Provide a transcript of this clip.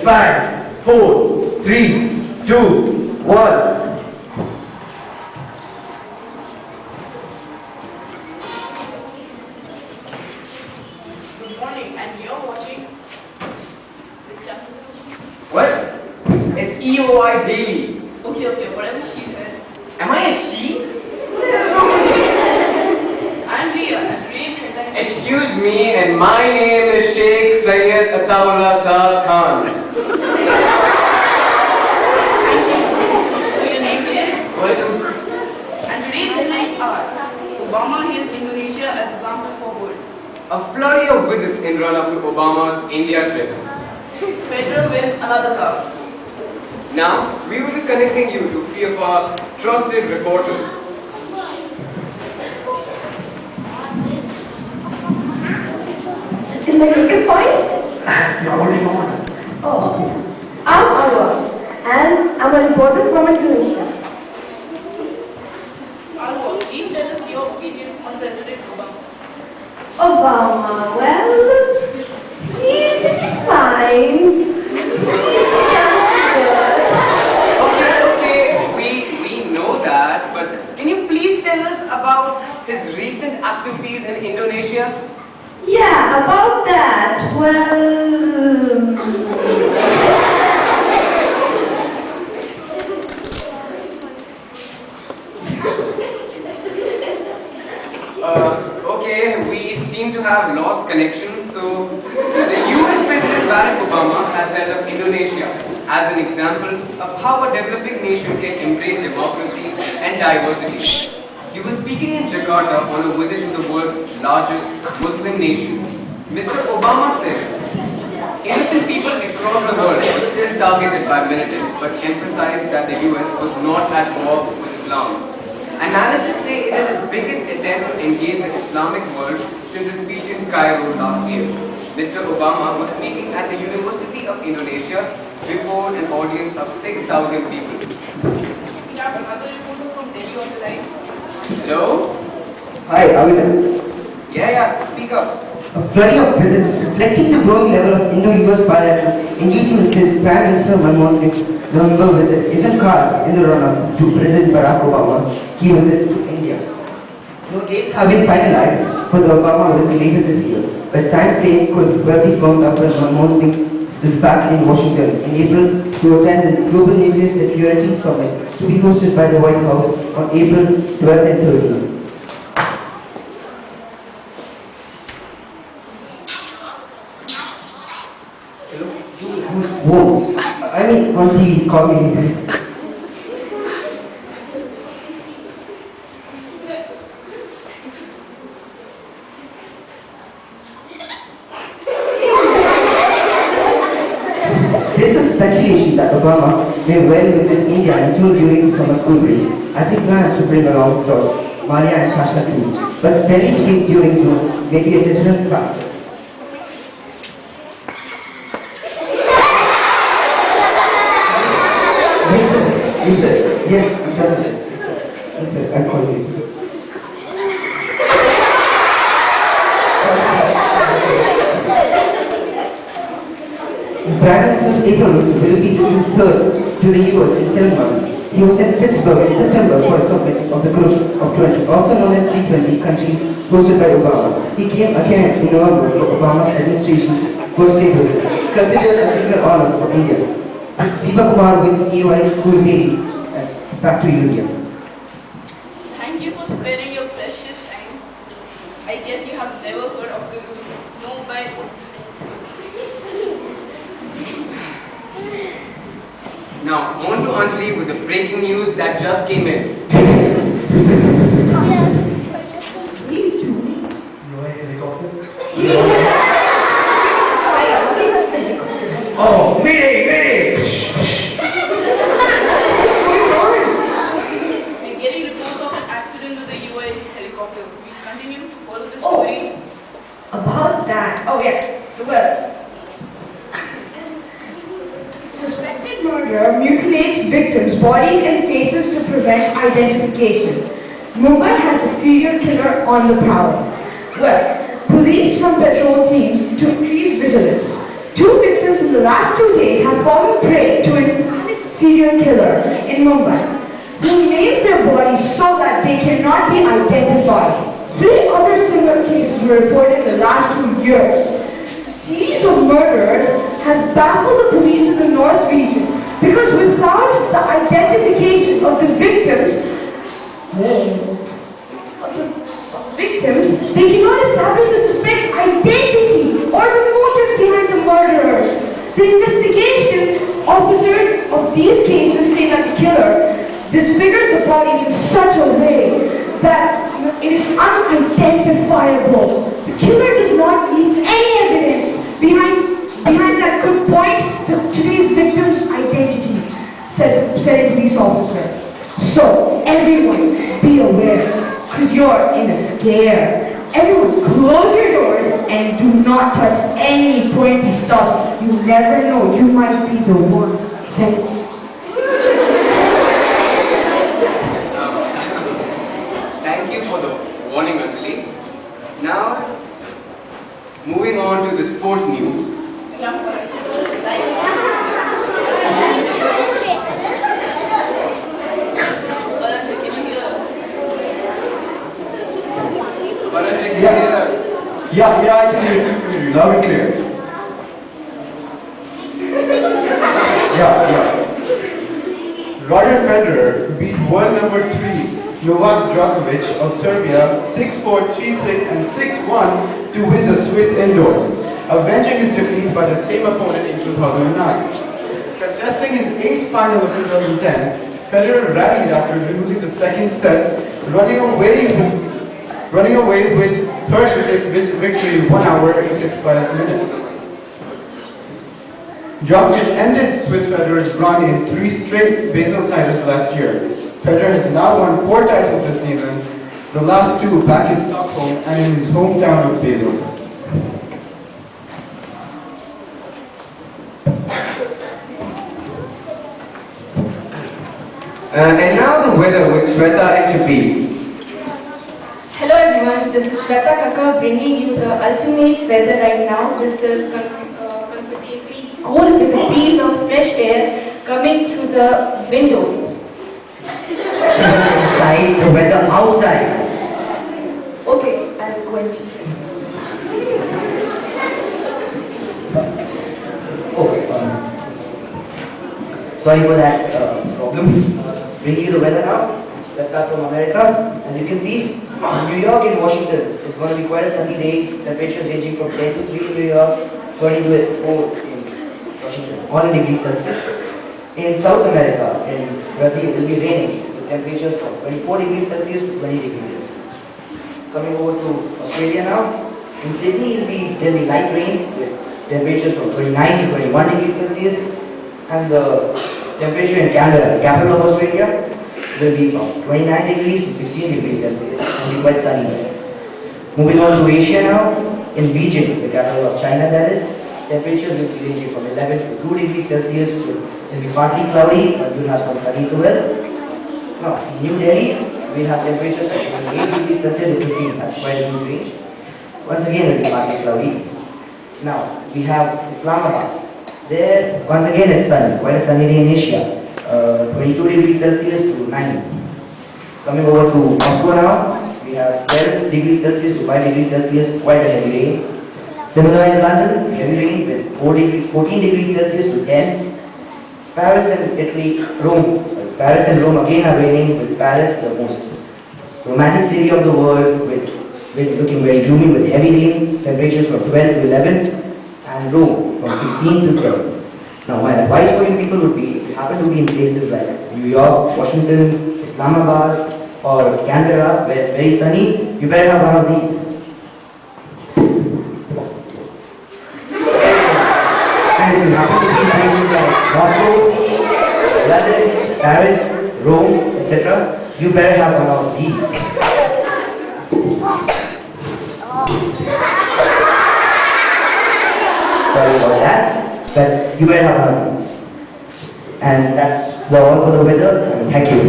5, 4, 3, 2, 1. Good morning, and you're watching the channel. What? It's EOI Daily. Okay, whatever she said. Am I a she? I'm Ria, and Ria's headline is... Excuse me, and my name is Sheikh Syed Ataullah Saad Khan. So your name is? Welcome. And today's headlines are: Obama hails Indonesia as example for good. A flurry of visits in run-up to Obama's India trip. Federal wins another cup. Now, we will be connecting you to three of our trusted reporters. Is my makeup fine? You're holding on. Oh, I'm Alwa, and I'm a reporter from Indonesia. Alwa, please tell us your opinion on President Obama. Obama, well, he's fine. Okay, we know that, but can you please tell us about his recent activities in Indonesia? Yeah, about that, well... Okay, we seem to have lost connection. So, the US President Barack Obama has held up Indonesia as an example of how a developing nation can embrace democracies and diversity. He was speaking in Jakarta on a visit to the world's largest Muslim nation. Mr. Obama said, innocent people across the world were still targeted by militants, but emphasized that the US was not at war with Islam. Analysts say it is his biggest attempt to engage the Islamic world since his speech in Cairo last year. Mr. Obama was speaking at the University of Indonesia before an audience of 6,000 people. We have another reporter from Delhi on the line. Hello? Hi, Avita. Yeah, speak up. A flurry of visits reflecting the growing level of Indo-US bilateral engagement since Prime Minister Manmohan Singh's November visit is in cards in the run-up to President Barack Obama's key visit to India. No dates have been finalized for the Obama visit later this year, but time frame could well be firmed up when Manmohan Singh is back in Washington in April to attend the Global Nuclear Security Summit to be hosted by the White House on April 12th and 13th. Whoa, I mean on TV, call me later. There's some speculation that Obama may well visit India in June during the summer school break, as he plans to bring along George, Malia and Shasha too. But Delhi trip during June may be a deterrent factor. Yes, sir, I'll call you. The Prime Minister's April visit will be his third to the US in 7 months. He was in Pittsburgh in September for a summit of the Group of 20, also known as G20 countries, hosted by Obama. He came again in November for Obama's administration's first state visit, considered a single honor for India. Deepak Kumar with EOI School Daily. Back to you, India. Thank you for sparing your precious time. I guess you have never heard of the rule, no by votes. Now, on to Anjali with the breaking news that just came in. Oh, mayday! We're getting reports of an accident with the UAE helicopter. We'll continue to follow this story. About that, well, suspected murderer mutilates victims' bodies and faces to prevent identification. Mumbai has a serial killer on the prowl. Well, police from patrol teams to increase vigilance. Two victims in the last 2 days have fallen prey to an addict serial killer in Mumbai, who names their bodies so that they cannot be identified. 3 other similar cases were reported in the last 2 years. A series of murders has baffled the police in the North region because without the identification of the victims, they cannot establish the suspect's identity or the motive behind the murderers. The investigation officers of these cases say that the killer disfigures the bodies in such a way that it is unidentifiable. The killer does not leave any evidence behind that could point to today's victim's identity, said a police officer. So, everyone, be aware, because you're in a scare. Everyone, close your doors and do not touch any pointy stuff. You never know, you might be the one. Thank you for the warning, Anjali. Now, moving on to the sports news. Yeah, I can hear you loud and clear. Yeah. Roger Federer beat world number 3 Novak Djokovic of Serbia 6-4, 3-6 and 6-1 to win the Swiss indoors, avenging his defeat by the same opponent in 2009. Contesting his 8th final of 2010, Federer rallied after losing the second set, running away with third victory in 1 hour and 55 minutes. Djokovic ended Swiss Federer's run in 3 straight basal titles last year. Federer has now won 4 titles this season, the last 2 back in Stockholm and in his hometown of Basel. And now the weather with Shweta HB. Hello everyone, this is Shweta Kaka bringing you the ultimate weather right now. This is comfortably cold with a breeze of fresh air coming through the windows. Inside, the weather outside. Okay, I'll go and check. Sorry for that problem. Bringing you the weather now. Let's start from America. As you can see, New York and Washington is going to be quite a sunny day. Temperatures ranging from 10 to 3 in New York, 20 to 4 in Washington, all in degrees Celsius. In South America, in Brazil, it will be raining with temperatures from 24 degrees Celsius to 20 degrees Celsius. Coming over to Australia now. In Sydney, there will be light rains with temperatures from 29 to 21 degrees Celsius. And the temperature in Canberra, the capital of Australia, will be from 29 degrees to 16 degrees Celsius and be quite sunny there. Moving on to Asia now, in Beijing, the capital of China that is, temperatures will be ranging from 11 to 2 degrees Celsius. It will be partly cloudy, but you'll have some sunny intervals. Now, in New Delhi, we have temperatures of 8 degrees Celsius to 15, that's quite a huge range. Once again, it will be partly cloudy. Now, we have Islamabad. There, once again, it's sunny, quite a sunny day in Asia. 22 degrees Celsius to 9. Coming over to Moscow now, we have 12 degrees Celsius to 5 degrees Celsius, quite a heavy rain. Similar in London, heavy rain with 14 degrees Celsius to 10. Paris and Rome again are raining, with Paris the most romantic city of the world, with looking very gloomy with heavy rain, temperatures from 12 to 11, and Rome from 16 to 12. Now, my advice for you people would be, if you happen to be in places like New York, Washington, Islamabad, or Canberra, where it's very sunny, you better have one of these. And if you happen to be in places like Moscow, London, Paris, Rome, etc., you better have one of these. Sorry about that, but you better have one. And that's all for the weather. Thank you.